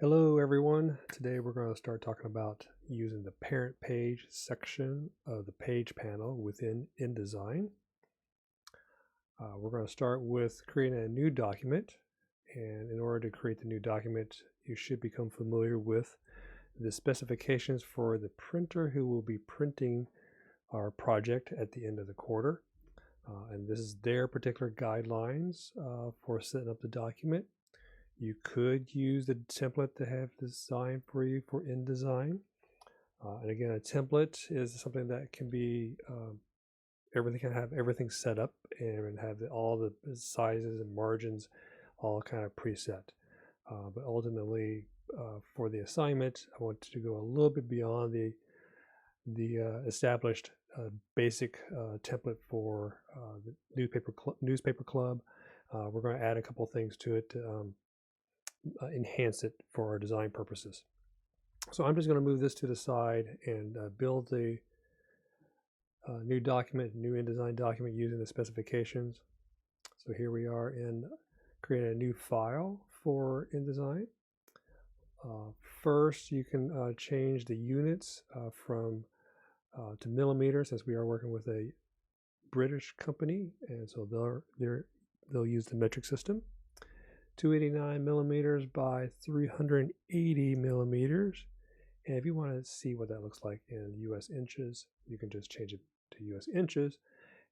Hello everyone. Today we're going to start talking about using the parent page section of the page panel within InDesign. We're going to start with creating a new document, and in order to create the new document you should become familiar with the specifications for the printer who will be printing our project at the end of the quarter. And this is their particular guidelines for setting up the document. You could use the template to have designed for you for InDesign. And again, a template is something that can be, everything can have everything set up and have all the sizes and margins all kind of preset. But ultimately, for the assignment, I want to go a little bit beyond the established basic template for the newspaper club. We're going to add a couple things to it to enhance it for our design purposes. So I'm just going to move this to the side and build the new document, new InDesign document using the specifications. So here we are in creating a new file for InDesign. First, you can change the units from to millimeters, since we are working with a British company, and so they'll use the metric system. 289 millimeters by 380 millimeters. And if you want to see what that looks like in US inches, you can just change it to US inches.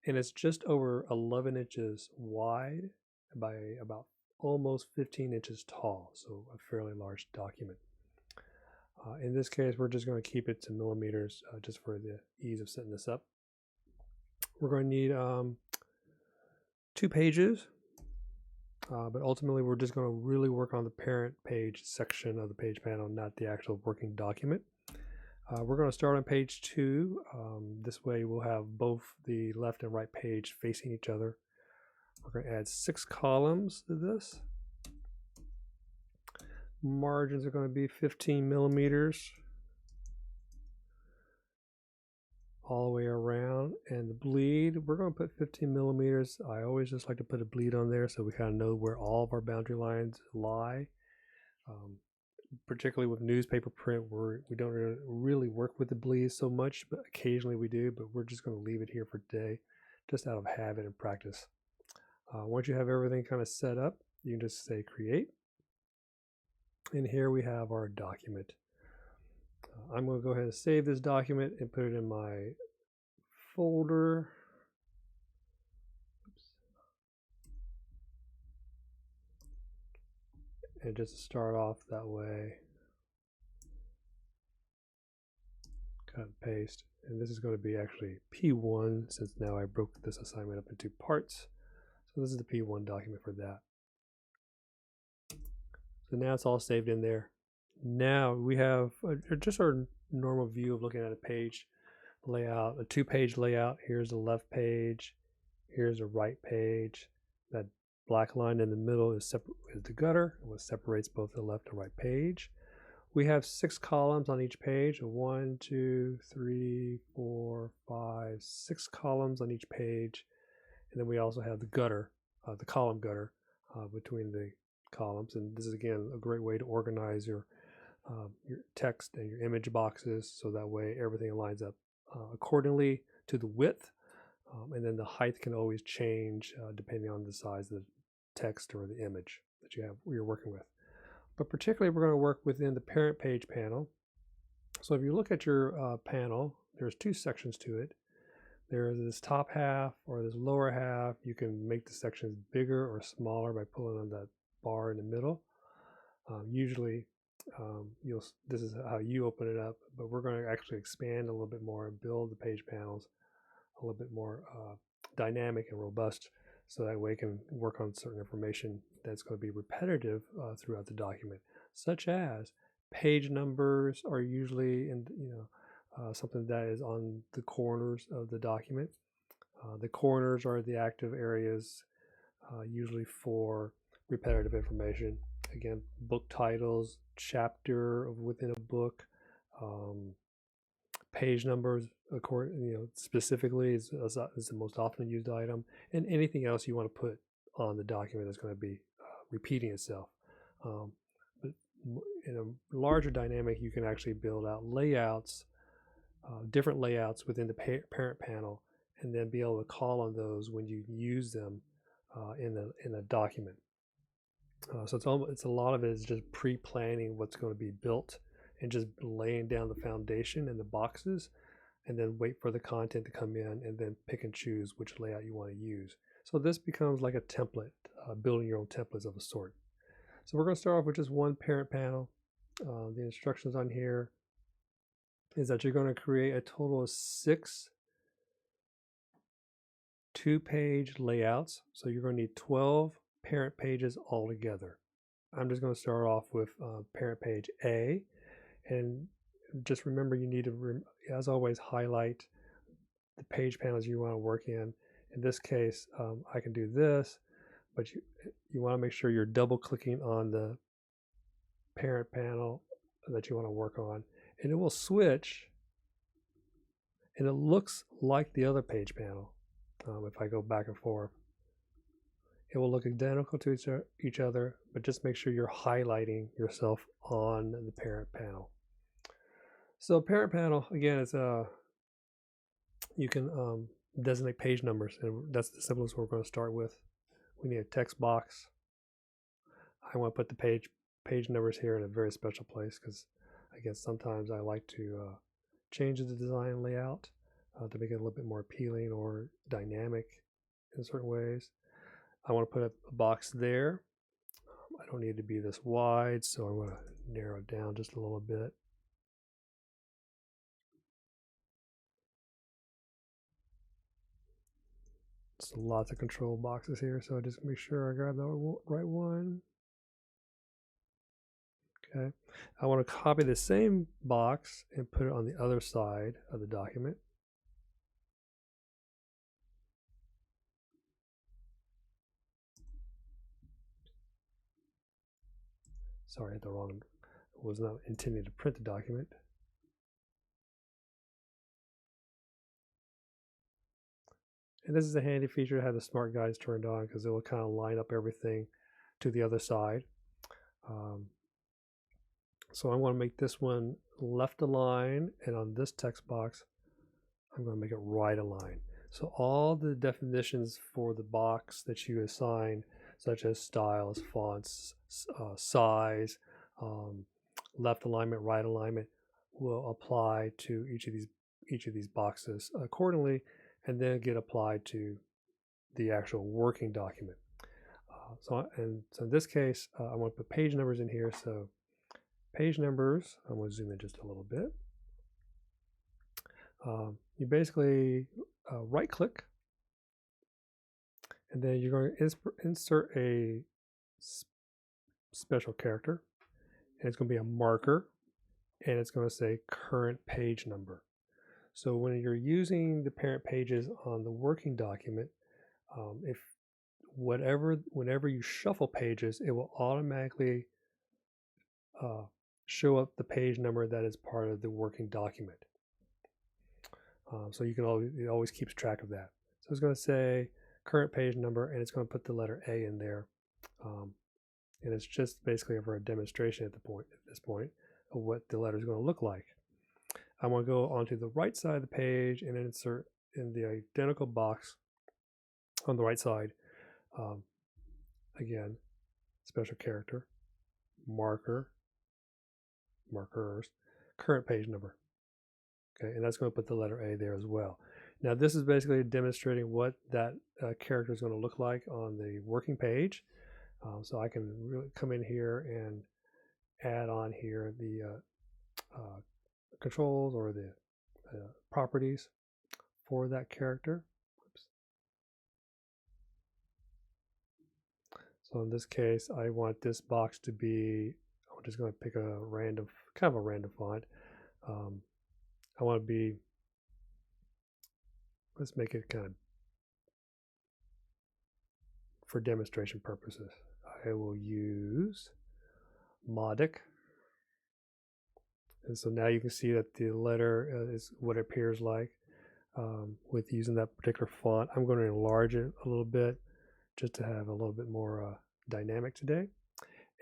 And it's just over 11 inches wide by about almost 15 inches tall, so a fairly large document. In this case, we're just going to keep it to millimeters just for the ease of setting this up. We're going to need 2 pages. But ultimately, we're just going to really work on the parent page section of the page panel, not the actual working document. We're going to start on page 2. This way we'll have both the left and right page facing each other. We're going to add 6 columns to this. Margins are going to be 15 millimeters all the way around, and the bleed, we're going to put 15 millimeters. I always just like to put a bleed on there so we kind of know where all of our boundary lines lie. Particularly with newspaper print, we don't really work with the bleed so much, but occasionally we do, but we're just going to leave it here for today, just out of habit and practice. Once you have everything kind of set up, you can just say create, and here we have our document. I'm going to go ahead and save this document and put it in my folder. Oops. And just to start off that way, cut and paste. And this is going to be actually P1, since now I broke this assignment up into parts. So this is the P1 document for that. So now it's all saved in there. Now we have just our normal view of looking at a page layout, a 2-page layout. Here's the left page, here's the right page. That black line in the middle is the gutter, what separates both the left and right page. We have 6 columns on each page, 1, 2, 3, 4, 5, 6 columns on each page. And then we also have the gutter, the column gutter between the columns. And this is again a great way to organize your text and your image boxes, so that way everything lines up accordingly to the width, and then the height can always change depending on the size of the text or the image that you're working with. But particularly we're going to work within the parent page panel. So if you look at your panel, there's 2 sections to it. There's this top half or this lower half. You can make the sections bigger or smaller by pulling on that bar in the middle. Usually this is how you open it up, but we're going to actually expand a little bit more and build the page panels a little bit more dynamic and robust, so that way we can work on certain information that's going to be repetitive throughout the document, such as page numbers are usually in something that is on the corners of the document. The corners are the active areas usually for repetitive information. Again, book titles, chapter within a book, page numbers, specifically is the most often used item, and anything else you want to put on the document that's going to be repeating itself. But in a larger dynamic, you can actually build out layouts, different layouts within the parent panel, and then be able to call on those when you use them in a document. So it's a lot of it is just pre-planning what's going to be built and just laying down the foundation and the boxes, and then wait for the content to come in and then pick and choose which layout you want to use. So this becomes like a template, building your own templates of a sort. So we're going to start off with just one parent panel. The instructions on here is that you're going to create a total of 6 2-page layouts. So you're going to need 12 parent pages altogether. I'm just going to start off with parent page A, and just remember you need to, as always, highlight the page panels you want to work in. In this case, I can do this, but you want to make sure you're double clicking on the parent panel that you want to work on, and it will switch, and it looks like the other page panel. If I go back and forth, it will look identical to each other, but just make sure you're highlighting yourself on the parent panel. So parent panel, again, it's you can designate page numbers, and that's the simplest we're going to start with. We need a text box. I want to put the page numbers here in a very special place because, again, sometimes I like to change the design layout to make it a little bit more appealing or dynamic in certain ways. I want to put a box there. I don't need it to be this wide, so I'm going to narrow it down just a little bit. So lots of control boxes here, so I just make sure I grab the right one. Okay, I want to copy the same box and put it on the other side of the document. Sorry, I had the wrong, was not intending to print the document. And this is a handy feature to have the smart guides turned on because it will kind of line up everything to the other side. So I want to make this one left align, and on this text box, I'm going to make it right align. So all the definitions for the box that you assign, such as styles, fonts, size, left alignment, right alignment, will apply to each of these boxes accordingly, and then get applied to the actual working document. So in this case, I want to put page numbers in here. So page numbers, I'm going to zoom in just a little bit. You basically right click, and then you're going to insert a special character, and it's going to be a marker, and it's going to say current page number. So when you're using the parent pages on the working document, whenever you shuffle pages, it will automatically show up the page number that is part of the working document. So you can it always keeps track of that. So it's going to say current page number, and it's going to put the letter A in there. And it's just basically for a demonstration at this point of what the letter is going to look like. I'm going to go onto the right side of the page and insert in the identical box on the right side. Again, special character, markers, current page number. Okay, and that's going to put the letter A there as well. Now this is basically demonstrating what that character is going to look like on the working page. So I can really come in here and add on here the controls or the properties for that character. Oops. So in this case, I want this box to be, I'm just going to pick a random, kind of a random font. I want to be, let's make it kind of for demonstration purposes. I will use Modic. And so now you can see that the letter is what it appears like with using that particular font. I'm going to enlarge it a little bit just to have a little bit more dynamic today.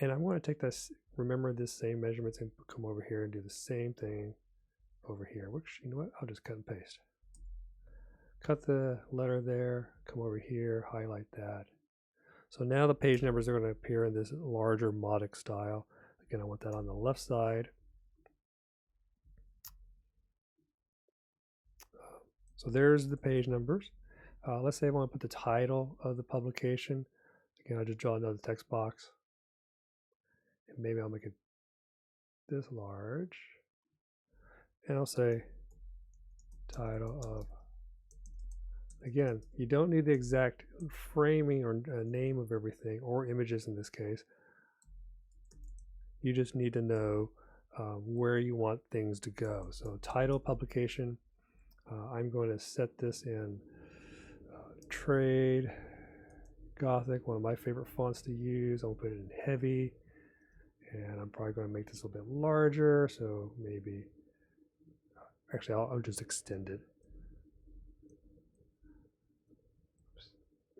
And I'm going to take this, remember this same measurements, and come over here and do the same thing over here, which, you know what, I'll just cut and paste. Cut the letter there, come over here, highlight that. So now the page numbers are going to appear in this larger modic style. Again, I want that on the left side. So there's the page numbers. Let's say I want to put the title of the publication. Again, I'll just draw another text box. And maybe I'll make it this large. And I'll say title of. Again, you don't need the exact framing or name of everything, or images in this case. You just need to know where you want things to go. So title publication, I'm going to set this in Trade Gothic, one of my favorite fonts to use. I'll put it in heavy, and I'm probably going to make this a little bit larger, so maybe, actually I'll just extend it.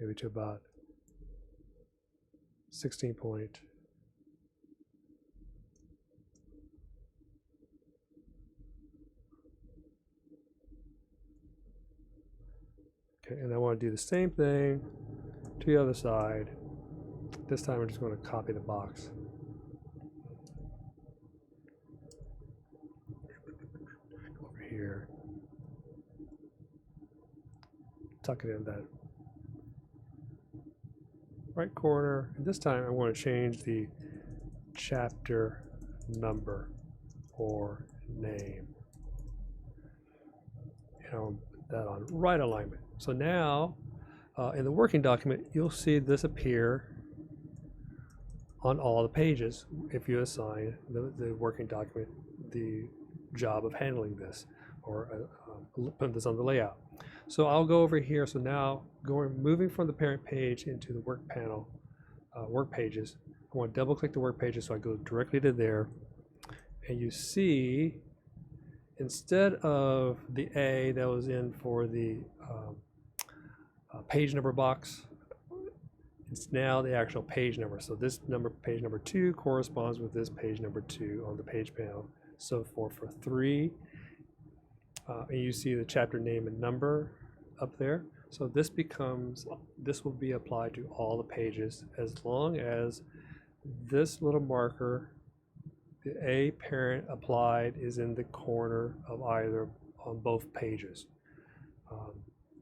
Maybe to about 16 point. Okay, and I want to do the same thing to the other side. This time I'm just going to copy the box. Over here. Tuck it in that right corner. And this time I want to change the chapter number or name. And I'll put that on right alignment. So now in the working document, you'll see this appear on all the pages if you assign the working document the job of handling this, or put this on the layout. So I'll go over here. So now moving from the parent page into the work panel, work pages, I want to double click the work pages, so I go directly to there, and you see instead of the A that was in for the page number box, it's now the actual page number. So this number, page number 2, corresponds with this page number 2 on the page panel. So for 3, and you see the chapter name and number up there. So this will be applied to all the pages as long as this little marker, the A parent applied, is in the corner of either on both pages.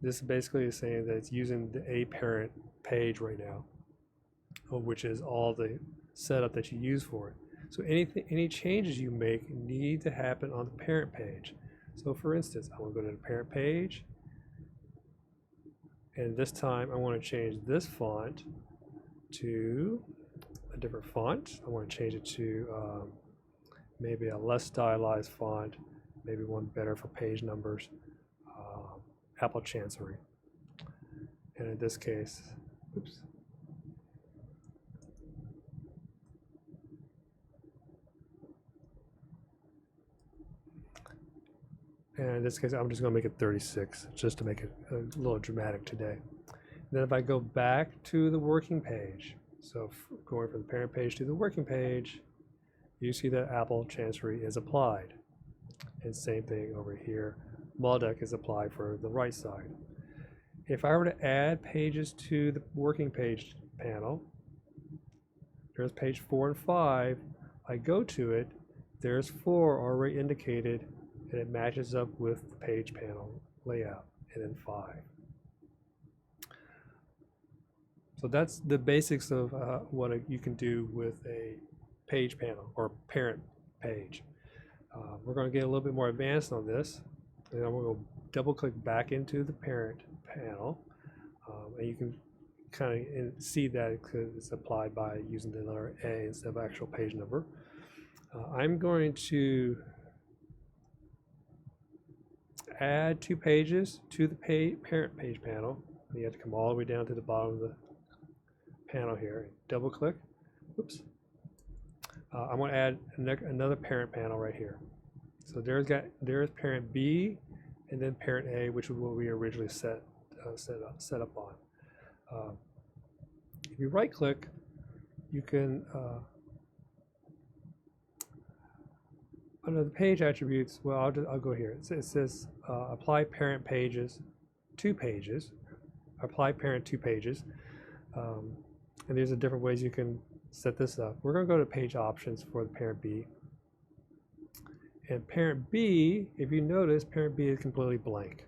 This basically is saying that it's using the A parent page right now, which is all the setup that you use for it. So any changes you make need to happen on the parent page. So for instance, I want to go to the parent page, and this time I want to change this font to a different font. I want to change it to maybe a less stylized font, maybe one better for page numbers, Apple Chancery. And in this case, oops. And in this case, I'm just going to make it 36, just to make it a little dramatic today. And then if I go back to the working page, so going from the parent page to the working page, you see that Apple Chancery is applied. And same thing over here. Mauldek is applied for the right side. If I were to add pages to the working page panel, there's page 4 and 5. I go to it, there's 4 already indicated, and it matches up with the page panel layout, and then 5. So that's the basics of what you can do with a page panel or parent page. We're going to get a little bit more advanced on this, and I'm going to double click back into the parent panel, and you can kind of see that it's applied by using the letter A instead of actual page number. I'm going to add 2 pages to the parent page panel. You have to come all the way down to the bottom of the panel here. Double click. Oops. I'm going to add another parent panel right here. So there's parent B, and then parent A, which is what we originally set up on. If you right click, you can under the page attributes, well, I'll go here. It says apply parent pages, 2 pages. Apply parent 2 pages. And there's different ways you can set this up. We're going to go to page options for the parent B. And parent B, if you notice, parent B is completely blank.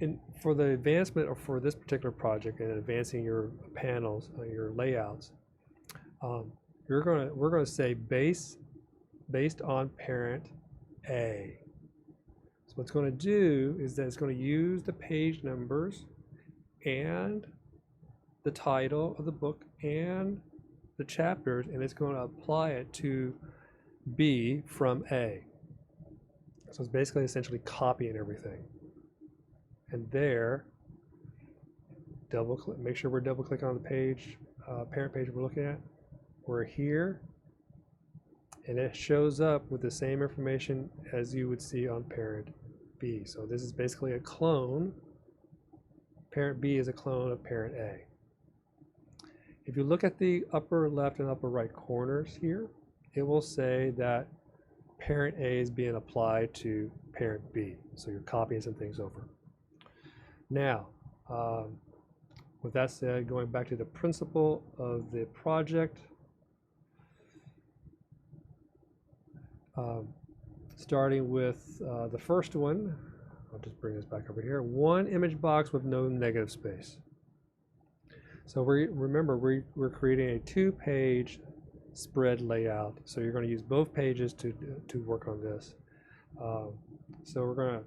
And for the advancement, or for this particular project and advancing your panels, your layouts, we're going to say based on parent A. So what it's going to do is that it's going to use the page numbers and the title of the book and the chapters, and it's going to apply it to B from A. So it's basically essentially copying everything. And there, double click, make sure we're double clicking on the page, parent page we're looking at. We're here, and it shows up with the same information as you would see on parent B. So this is basically a clone. Parent B is a clone of parent A. If you look at the upper left and upper right corners here, it will say that parent A is being applied to parent B. So you're copying some things over. Now, with that said, going back to the principle of the project, starting with the first one, I'll just bring this back over here. 1 image box with no negative space. So remember, we're creating a 2-page spread layout. So you're going to use both pages to work on this. So we're going to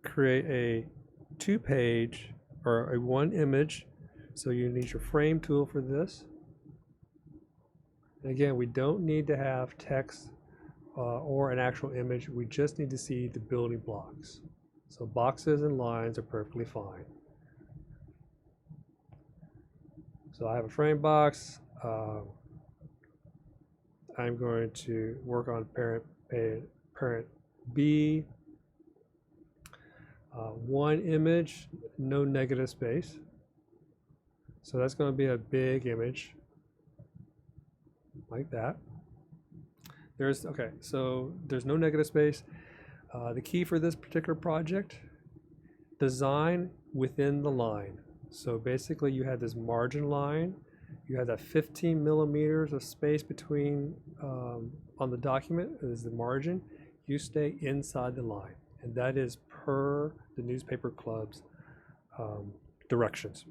create a 2-page or a 1 image. So you need your frame tool for this. And again, we don't need to have text or an actual image. We just need to see the building blocks. So boxes and lines are perfectly fine. So I have a frame box. I'm going to work on parent B. 1 image, no negative space. So that's going to be a big image, like that. So there's no negative space. The key for this particular project, design within the line. So basically you have this margin line, you have that 15 millimeters of space between, on the document is the margin. You stay inside the line, and that is per the newspaper club's directions.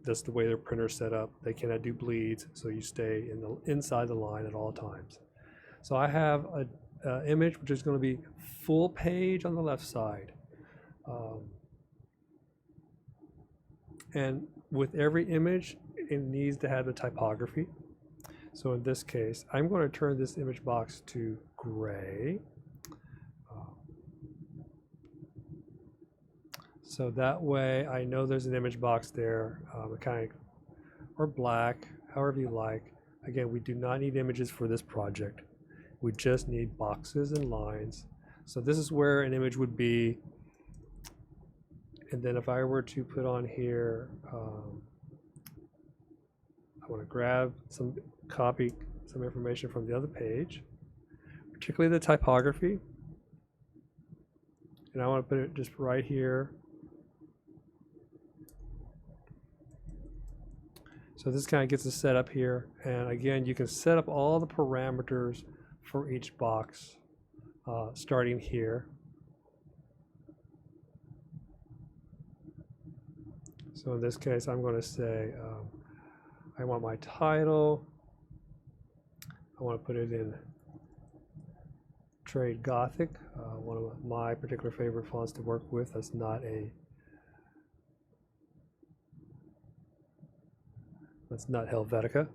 That's the way their printer's set up. They cannot do bleeds, so you stay inside the line at all times. So I have an image which is going to be full page on the left side. And with every image, it needs to have the typography. So in this case, I'm going to turn this image box to gray. So that way I know there's an image box there, or black, however you like. Again, we do not need images for this project. We just need boxes and lines. So this is where an image would be. And then if I were to put on here, I want to grab copy some information from the other page, particularly the typography. And I want to put it just right here. So this kind of gets us set up here. And again, you can set up all the parameters for each box starting here. So in this case, I'm going to say I want my title. I want to put it in Trade Gothic, one of my particular favorite fonts to work with. That's not Helvetica.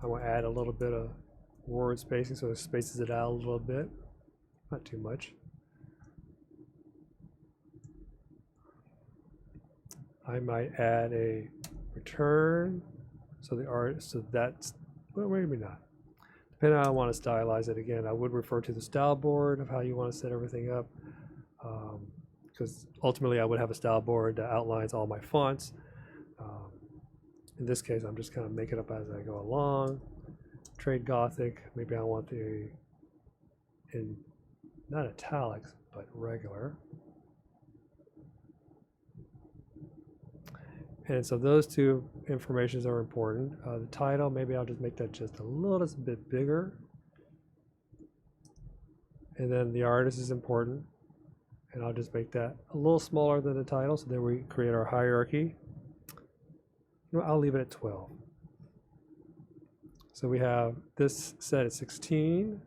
I want to add a little bit of word spacing so it spaces it out a little bit, not too much. I might add a return, so that's, well, maybe not. Depending on how I want to stylize it. Again, I would refer to the style board of how you want to set everything up, because ultimately I would have a style board that outlines all my fonts. In this case, I'm just kind of making it up as I go along. Trade Gothic, maybe I want the, in not italics, but regular. And so those two informations are important. The title, maybe I'll just make that just a little bit bigger. And then the artist is important. And I'll just make that a little smaller than the title. So then we create our hierarchy. You know, I'll leave it at 12. So we have this set at 16,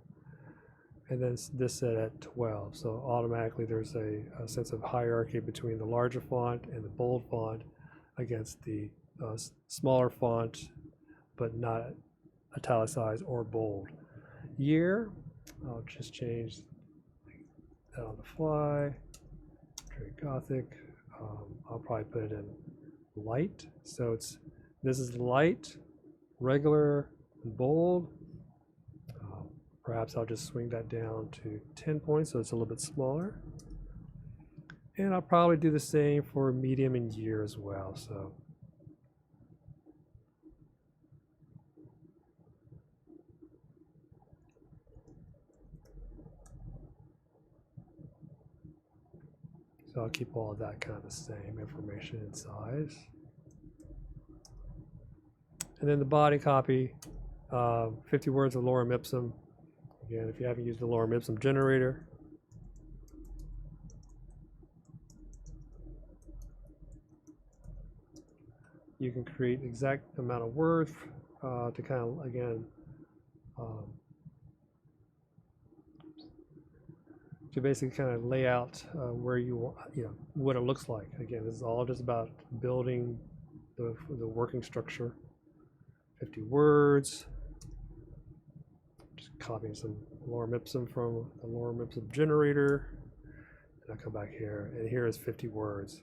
and then this set at 12. So automatically there's a sense of hierarchy between the larger font and the bold font against the smaller font, but not italicized or bold. Year, I'll just change that on the fly. Trade Gothic. I'll probably put it in light. So this is light, regular, and bold. Perhaps I'll just swing that down to 10 points so it's a little bit smaller. And I'll probably do the same for medium and year as well. So I'll keep all of that kind of the same information and size. And then the body copy, 50 words of lorem ipsum. Again, if you haven't used the lorem ipsum generator, you can create exact amount of words to kind of, again, to basically kind of lay out where you want, what it looks like. Again, this is all just about building the working structure. 50 words. Just copying some lorem ipsum from the lorem ipsum generator. And I'll come back here, and here is 50 words.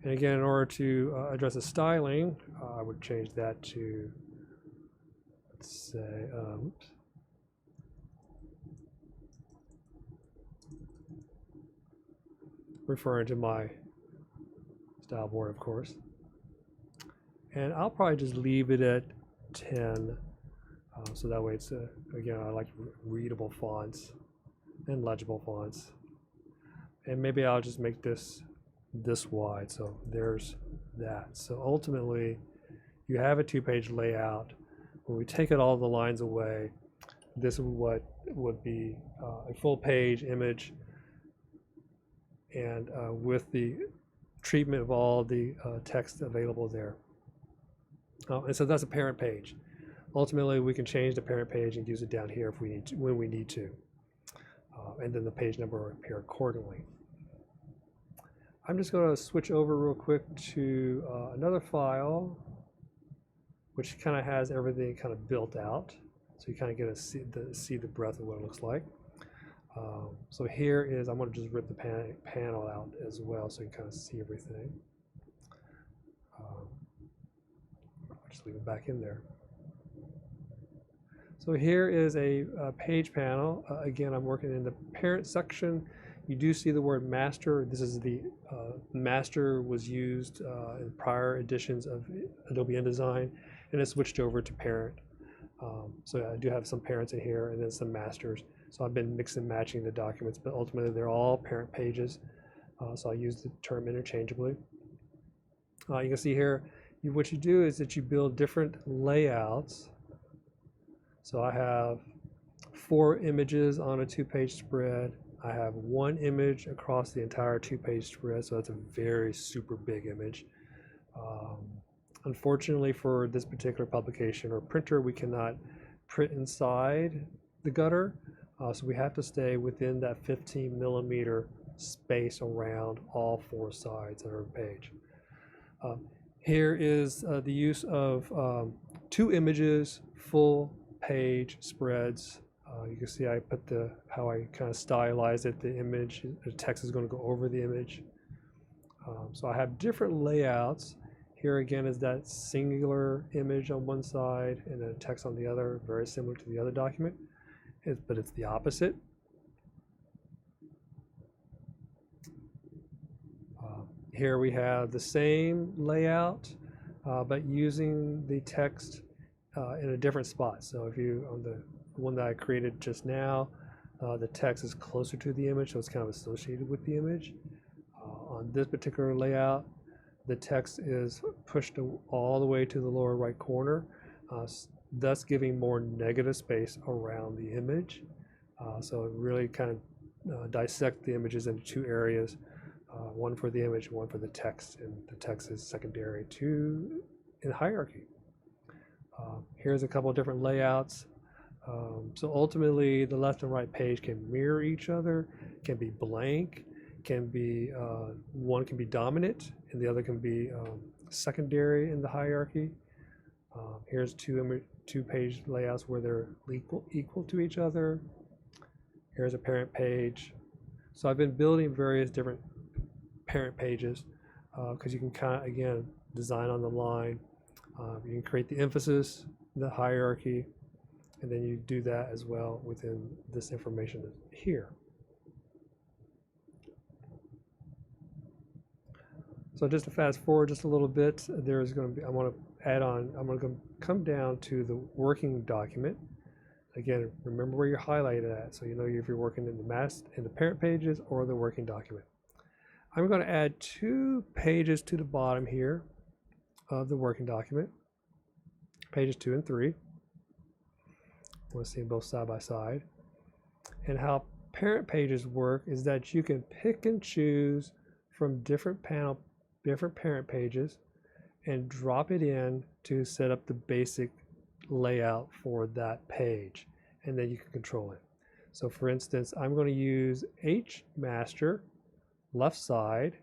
And again, in order to address the styling, I would change that to, let's say, referring to my style board, of course. And I'll probably just leave it at 10, so that way it's, again, I like readable fonts and legible fonts. And maybe I'll just make this wide, so there's that. So ultimately, you have a two-page layout. When we take all the lines away, this is what would be a full-page image, and with the treatment of all the text available there. And so that's a parent page. Ultimately, we can change the parent page and use it down here if we need to, when we need to. And then the page number will appear accordingly. I'm just going to switch over real quick to another file, which kind of has everything kind of built out. So you kind of get to see the breadth of what it looks like. So here is, I'm going to just rip the panel out as well so you can kind of see everything. I'll just leave it back in there. So here is a page panel. Again, I'm working in the parent section. You do see the word master. This is the master was used in prior editions of Adobe InDesign, and it switched over to parent. So I do have some parents in here and then some masters. So I've been mixing and matching the documents, but ultimately they're all parent pages. So I use the term interchangeably. You can see here, what you do is that you build different layouts. So I have 4 images on a 2-page spread. I have 1 image across the entire 2-page spread, so that's a very super big image. Unfortunately for this particular publication or printer, we cannot print inside the gutter, so we have to stay within that 15 millimeter space around all 4 sides of our page. Here is the use of 2 images, full page spreads. You can see I put how I kind of stylized it, the image, the text is going to go over the image. So I have different layouts. Here again is that singular image on one side and then text on the other, very similar to the other document, but it's the opposite. Here we have the same layout, but using the text in a different spot. So if you, on the one that I created just now, the text is closer to the image, so it's kind of associated with the image. On this particular layout, the text is pushed all the way to the lower right corner, thus giving more negative space around the image. So it really kind of dissect the images into two areas, one for the image, one for the text, and the text is secondary to in hierarchy. Here's a couple of different layouts. So ultimately, the left and right page can mirror each other, can be blank, can be one can be dominant, and the other can be secondary in the hierarchy. Here's two page layouts where they're equal to each other. Here's a parent page. So I've been building various different parent pages because you can kind of, again, design on the line. You can create the emphasis, the hierarchy, and then you do that as well within this information here. So just to fast forward just a little bit, there's going to be, I want to add on, I'm going to come down to the working document. Again, remember where you're highlighted at, so you know if you're working in the parent pages or the working document. I'm going to add 2 pages to the bottom here of the working document, pages 2 and 3. I want to see them both side by side. And how parent pages work is that you can pick and choose from different parent pages and drop it in to set up the basic layout for that page, and then you can control it. So for instance, I'm going to use H master left side.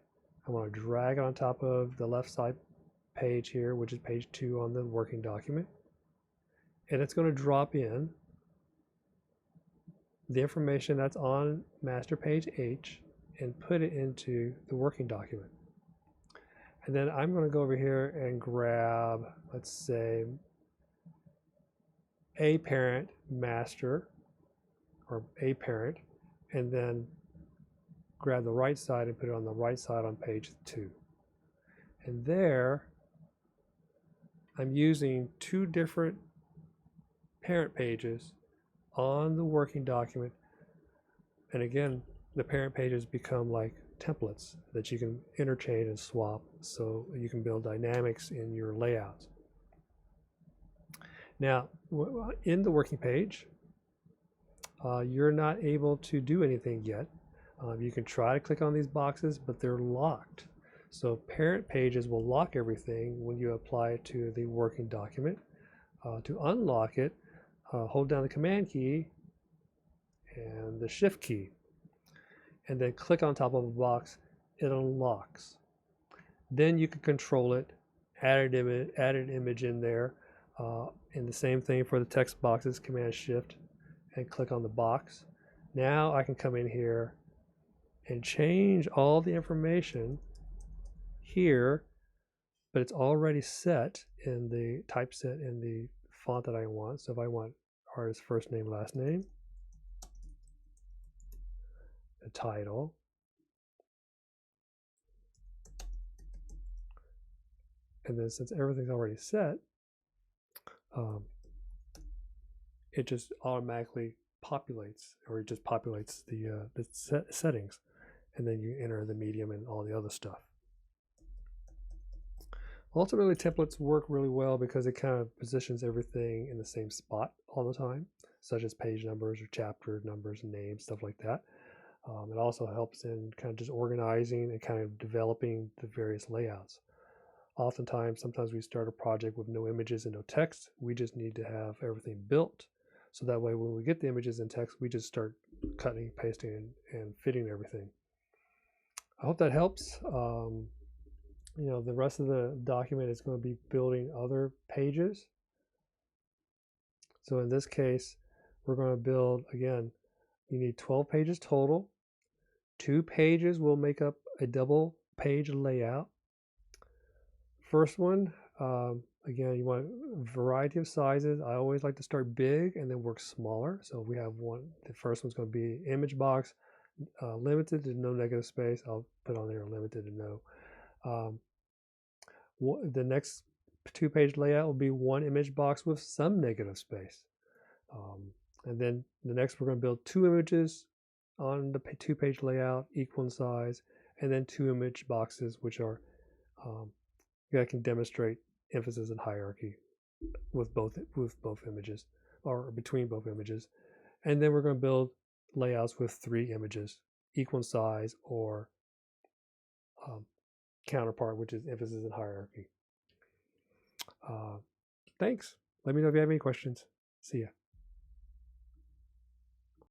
I want to drag it on top of the left side page here, which is page 2 on the working document, and it's going to drop in the information that's on master page H and put it into the working document. And then I'm going to go over here and grab, let's say, a parent master or a parent, and then grab the right side and put it on the right side on page 2. And there I'm using 2 different parent pages on the working document. And again, the parent pages become like templates that you can interchange and swap, so you can build dynamics in your layouts. Now, in the working page, you're not able to do anything yet. You can try to click on these boxes, but they're locked. So parent pages will lock everything when you apply it to the working document. To unlock it, hold down the Command key and the Shift key, and then click on top of a box. It unlocks. Then you can control it, add an image in there, and the same thing for the text boxes, Command Shift and click on the box. Now I can come in here and change all the information here, but it's already set in the typeset in the font that I want. So if I want artist first name, last name, the title, and then since everything's already set, it just automatically populates, or it just populates the settings, and then you enter the medium and all the other stuff. Ultimately, templates work really well because it kind of positions everything in the same spot all the time, such as page numbers or chapter numbers and names, stuff like that. It also helps in kind of just organizing and kind of developing the various layouts. Oftentimes, sometimes we start a project with no images and no text. We just need to have everything built, so that way when we get the images and text, we just start cutting, pasting, and fitting everything. I hope that helps. You know, the rest of the document is going to be building other pages. So in this case, we're going to build, again, you need 12 pages total. 2 pages will make up a double page layout. First one, again, you want a variety of sizes. I always like to start big and then work smaller. So we have one, the first one's going to be image box, limited to no negative space. I'll put on there limited to no. Um, the next two-page layout will be one image box with some negative space. And then the next, we're going to build two images on the two-page layout, equal in size, and then two image boxes, which are that can demonstrate emphasis and hierarchy with both images or between both images. And then we're going to build layouts with three images, equal in size or um, counterpart, which is emphasis and hierarchy. Thanks. Let me know if you have any questions. See ya.